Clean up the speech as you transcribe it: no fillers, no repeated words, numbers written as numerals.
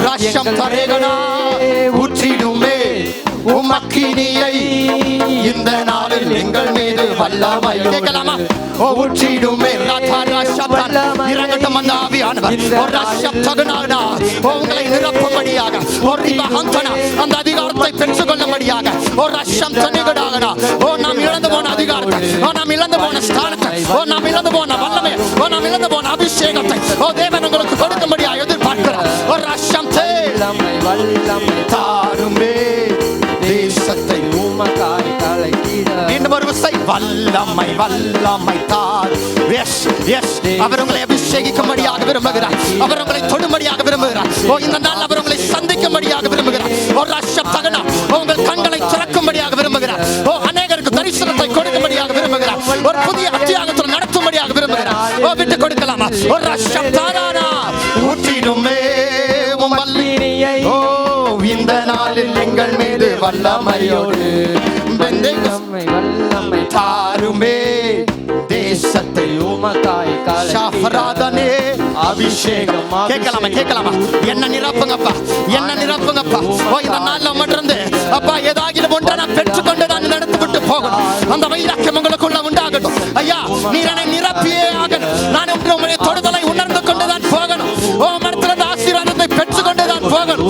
ரஷம் தரேகனா ஊற்றிடுமே உமக்கினியை இந்த நாளில் எங்கள் மீது வல்லமை கேட்கலாமா? ஊற்றிடுமே இறங்கட்டும் அந்த ஆவியானவர். உங்களை நிரப்பும்படியாக அந்த அதிகாரத்தை பெற்றுக்கொள்ளும்படியாக நாம் இழந்து போன அதிகாரத்தை, நாம் இழந்து போன ஸ்தானத்தை, நாம் இழந்து போன வல்லமை, நாம் இழந்து போன அபிஷேகத்தை தேவன் உங்களுக்கு கொடுக்கும்படியாக எதிர்பார்க்கிறார். ஒரு ரஷம் தாருமே தேசத்தை உமக்காய் கலைத்திட. மீண்டும் ஒரு விசை வல்லமை வல்லமை தார். அவர் உங்களை அபிஷேகிக்கும்படியாக விரும்புகிறார். அவர் உங்களை தொடும்படியாக விரும்புகிறார். இந்த நாள் அவர் உங்களை சந்திக்கும்படியாக விரும்புகிறார். ஒரு ரஷம் தகனா உங்கள் கண்களை திறக்கும்படியாக விரும்புகிறார். அநேகருக்கு தரிசனத்தை கொடுக்கும்படியாக விரும்புகிறார். ஒரு புதிய அத்தியாயத்தில் நடத்தும்படியாக விரும்புகிறார். விட்டு கொடுக்கலாமா? ஒரு ரஷம் தாரானா ஊற்றிடுமே இந்த நாளில் எங்கள் மீது வல்லமையோடு வல்லமை தாருமே தேசத்தை உமக்காய் கலைத்திட. அபிஷேகம் கேட்கலாமா? கேட்கலாமா? என்ன நிரப்புங்கப்பா, என்ன நிரப்புங்கப்பா. இந்த நாள்ல உமட்டிருந்து அப்பா ஏதாகிலும் ஒன்றை நான் பெற்றுக்கொண்டு நான் நடத்தி விட்டு போகணும். அந்த வைராக்கியம் உங்களுக்குள்ள உண்டாகட்டும். ஐயா, நீர் என்னை நிரப்பியே ஆகணும். நான் உங்களுடைய தொடுதலை உணர்ந்து கொண்டுதான் போகணும். மனத்திலிருந்து ஆசீர்வாதத்தை பெற்றுக்கொண்டுதான் போகணும்.